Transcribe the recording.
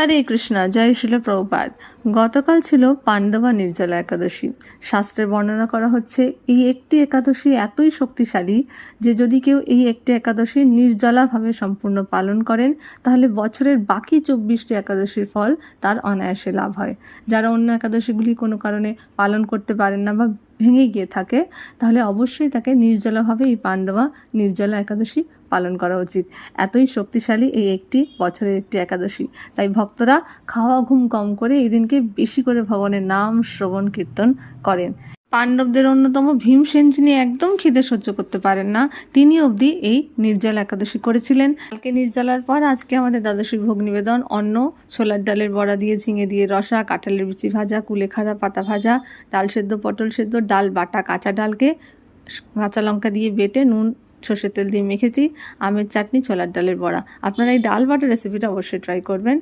হরে কৃষ্ণা, জয় শিল প্রভুপাদ। গতকাল ছিল পাণ্ডবা নির্জলা একাদশী। শাস্ত্রের বর্ণনা করা হচ্ছে এই একটি একাদশী এতই শক্তিশালী যে যদি কেউ এই একটি একাদশী নির্জলাভাবে সম্পূর্ণ পালন করেন তাহলে বছরের বাকি 24টি একাদশীর ফল তার অনায়াসে লাভ হয়। যারা অন্য একাদশীগুলি কোনো কারণে পালন করতে পারেন না বা ভেঙে গিয়ে থাকে তাহলে অবশ্যই তাকে নির্জলাভাবে এই পাণ্ডবা নির্জলা একাদশী পালন করা উচিত। এতই শক্তিশালী এই একটি বছরের একটি একাদশী। তাই ভক্তরা খাওয়া ঘুম কম করে এই দিনকে বেশি করে ভগবানের নাম শ্রবণ কীর্তন করেন। পাণ্ডবদের অন্যতম ভীমসেন, যিনি একদম খিদে সহ্য করতে পারেন না, তিনি অবধি এই নির্জলা একাদশী করেছিলেন। কালকে নির্জলার পর আজকে আমাদের দ্বাদশীর ভোগ নিবেদন অন্ন, ছোলার ডালের বড়া দিয়ে, ঝিঙে দিয়ে রসা, কাঁঠালের বিচি ভাজা, কুলেখাড়া পাতা ভাজা, ডাল সেদ্ধ, পটল সেদ্ধ, ডাল বাটা, কাঁচা ডালকে কাঁচা লঙ্কা দিয়ে বেটে নুন সর্ষের তেল দিয়ে মেখেছি, আমের চাটনি, ছোলার ডালের বড়া। আপনারা এই ডাল বাটা রেসিপিটা অবশ্যই ট্রাই করবেন।